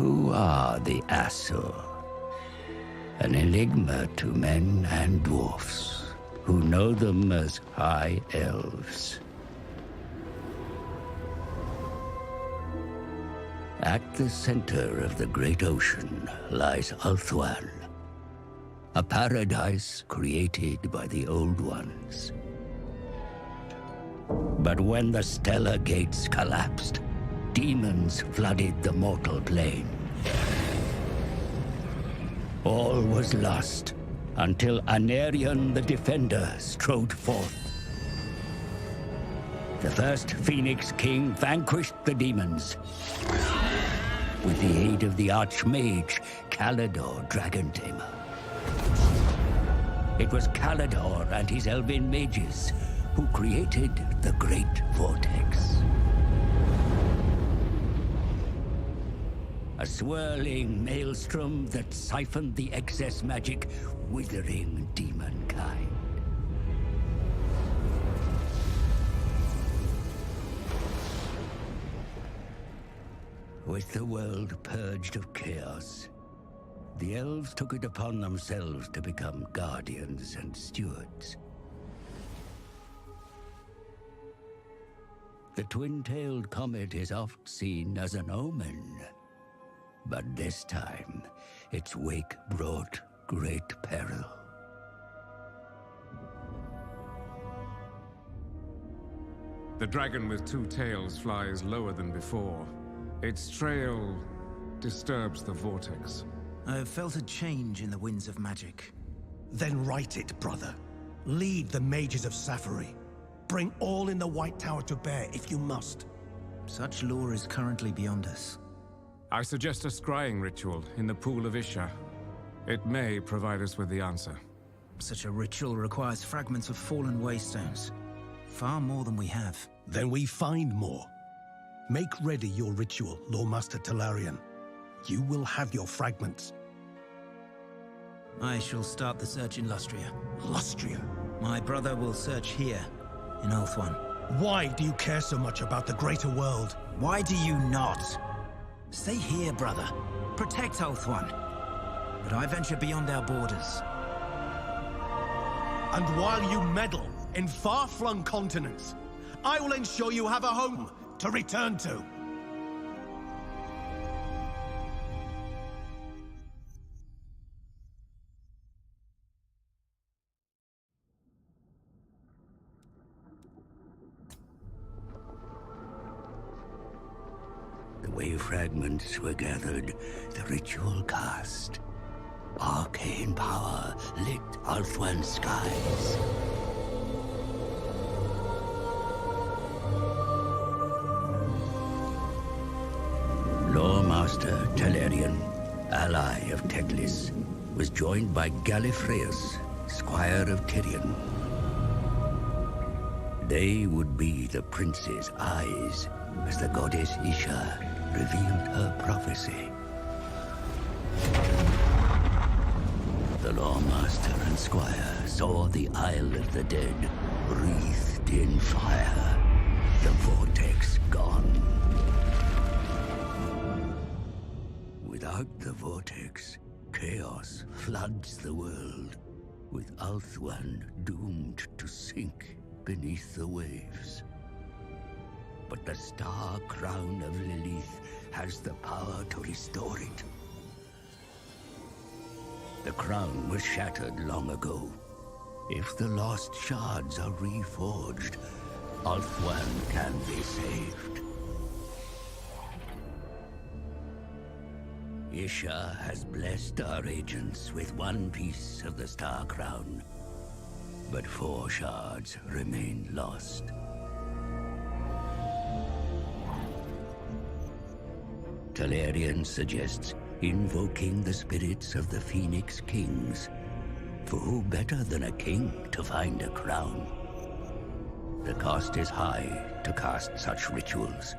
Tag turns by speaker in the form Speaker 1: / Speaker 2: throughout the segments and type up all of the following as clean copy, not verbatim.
Speaker 1: Who are the Asur? An enigma to men and dwarfs, who know them as High Elves. At the center of the great ocean lies Ulthuan, a paradise created by the Old Ones. But when the stellar gates collapsed, demons flooded the mortal plane. All was lost until Anarion the Defender strode forth. The first Phoenix King vanquished the demons with the aid of the Archmage Calador Dragon Tamer. It was Calador and his elven mages who created the Great Vortex. A swirling maelstrom that siphoned the excess magic, withering demonkind. With the world purged of chaos, the elves took it upon themselves to become guardians and stewards. The twin-tailed comet is oft seen as an omen, but this time its wake brought great peril.
Speaker 2: The dragon with two tails flies lower than before. Its trail disturbs the vortex.
Speaker 3: I have felt a change in the winds of magic.
Speaker 4: Then write it, brother. Lead the mages of Safari. Bring all in the White Tower to bear, if you must.
Speaker 3: Such lore is currently beyond us.
Speaker 2: I suggest a scrying ritual in the pool of Isha. It may provide us with the answer.
Speaker 3: Such a ritual requires fragments of fallen waystones. Far more than we have.
Speaker 4: Then we find more. Make ready your ritual, Lawmaster Talarian. You will have your fragments.
Speaker 3: I shall start the search in Lustria.
Speaker 4: Lustria?
Speaker 3: My brother will search here, in Ulthuan.
Speaker 4: Why do you care so much about the greater world?
Speaker 3: Why do you not? Stay here, brother. Protect Ulthuan. But I venture beyond our borders.
Speaker 4: And while you meddle in far-flung continents, I will ensure you have a home to return to.
Speaker 1: The wave fragments were gathered, the ritual cast. Arcane power lit Ulthuan's skies. Lawmaster Talarian, ally of Teclis, was joined by Gallifreus, squire of Tyrion. They would be the prince's eyes as the goddess Isha revealed her prophecy. The Lawmaster and Squire saw the Isle of the Dead wreathed in fire, the Vortex gone. Without the Vortex, chaos floods the world, with Ulthuan doomed to sink beneath the waves. But the star crown of Lilith has the power to restore it. The crown was shattered long ago. If the lost shards are reforged, Ulthuan can be saved. Isha has blessed our agents with one piece of the star crown, but 4 shards remain lost. Talarian suggests invoking the spirits of the Phoenix Kings, for who better than a king to find a crown? The cost is high to cast such rituals.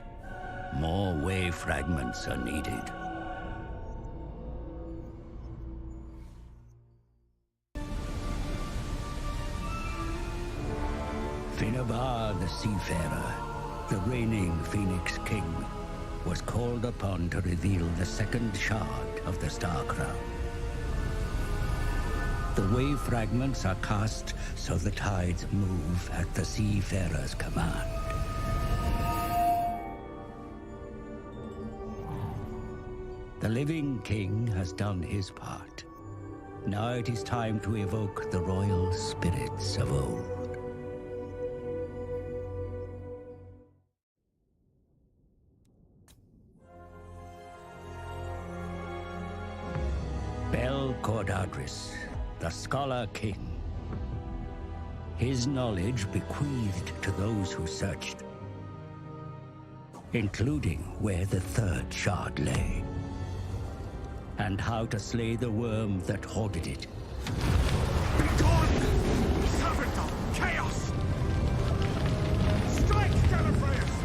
Speaker 1: More wave fragments are needed. Finnabar the Seafarer, the reigning Phoenix King, was called upon to reveal the second shard of the Star Crown. The wave fragments are cast so the tides move at the seafarer's command. The living king has done his part. Now it is time to evoke the royal spirits of old. Cordadris, the Scholar King. His knowledge bequeathed to those who searched, including where the third shard lay, and how to slay the worm that hoarded it.
Speaker 5: Begone! Servant of chaos! Strike, Gallifreyers!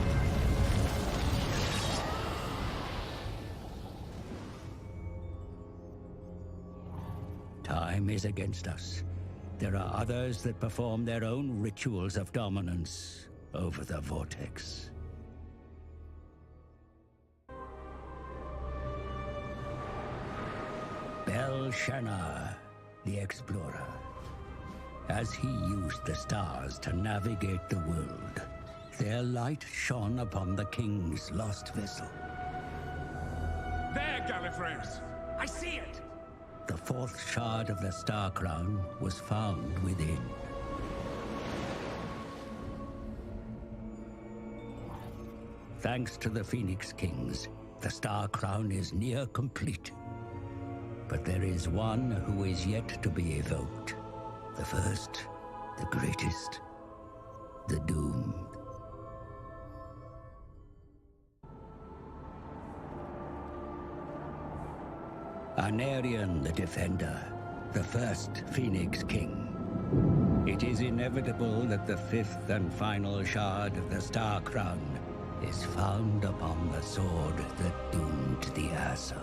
Speaker 1: Time is against us. There are others that perform their own rituals of dominance over the Vortex. Belshazzar, the explorer. As he used the stars to navigate the world, their light shone upon the king's lost vessel.
Speaker 5: There, Gallifreyers! I see it!
Speaker 1: The fourth shard of the Star Crown was found within. Thanks to the Phoenix Kings, the Star Crown is near complete. But there is one who is yet to be evoked. The first, the greatest, the doomed. Anarion the Defender, the first Phoenix King. It is inevitable that the fifth and final shard of the Star Crown is found upon the sword that doomed the Asa.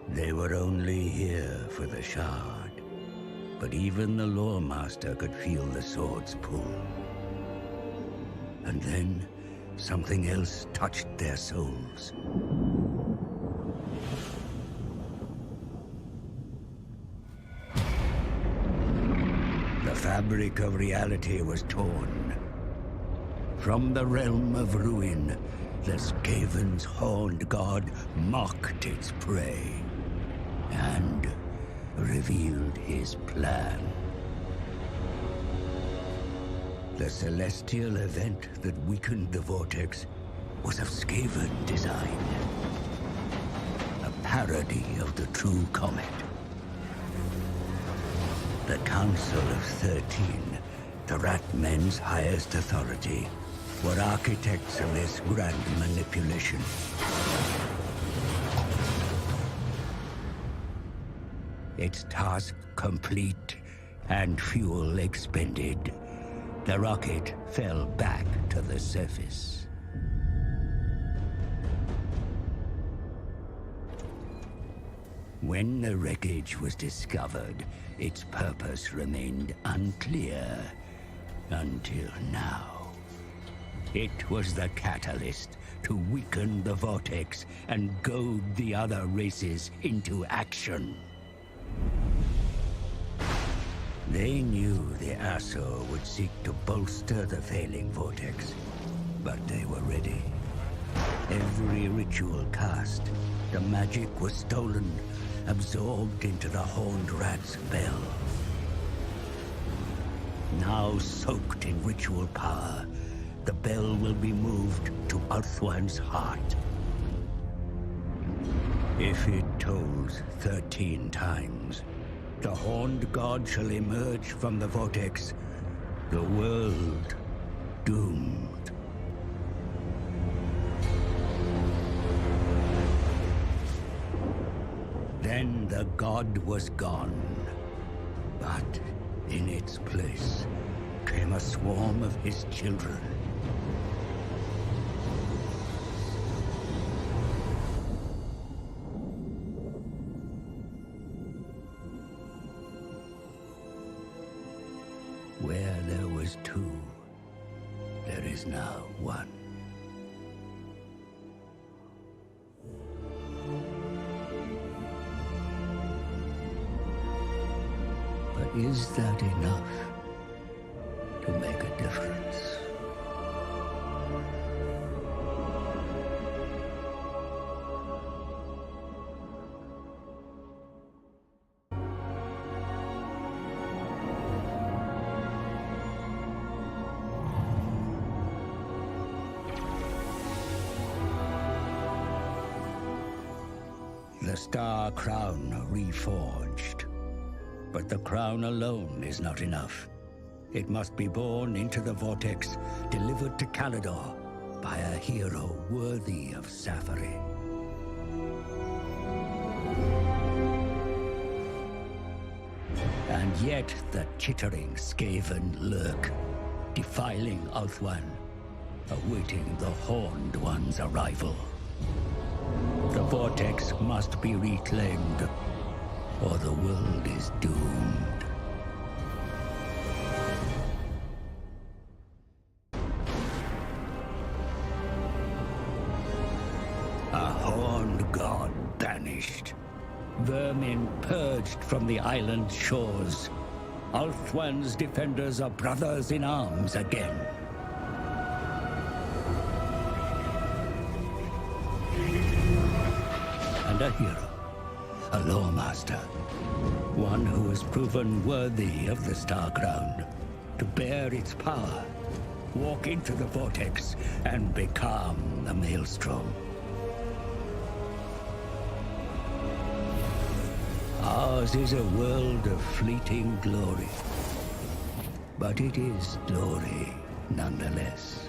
Speaker 1: They were only here for the shard, but even the Lore Master could feel the sword's pull. And then, something else touched their souls. The fabric of reality was torn. From the realm of ruin, the Skaven's horned god mocked its prey and revealed his plan. The celestial event that weakened the Vortex was of Skaven design. A parody of the true comet. The Council of 13, the Rat Men's highest authority, were architects of this grand manipulation. Its task complete and fuel expended, the rocket fell back to the surface. When the wreckage was discovered, its purpose remained unclear until now. It was the catalyst to weaken the Vortex and goad the other races into action. They knew the Asur would seek to bolster the failing Vortex, but they were ready. Every ritual cast, the magic was stolen, absorbed into the Horned Rat's bell. Now soaked in ritual power, the bell will be moved to Ulthuan's heart. If it tolls 13 times, the Horned God shall emerge from the Vortex, the world doomed. Then the god was gone, but in its place came a swarm of his children. Where there was two, there is now one. Is that enough to make a difference? The Star Crown reforged. But the crown alone is not enough. It must be born into the Vortex, delivered to Caledor by a hero worthy of Safari. And yet the chittering Skaven lurk, defiling Ulthuan, awaiting the Horned One's arrival. The Vortex must be reclaimed, or the world is doomed. A horned god banished. Vermin purged from the island's shores. Ulthuan's defenders are brothers in arms again. And a hero. A lawmaster. One who has proven worthy of the Star Crown. To bear its power. Walk into the Vortex and become the Maelstrom. Ours is a world of fleeting glory. But it is glory nonetheless.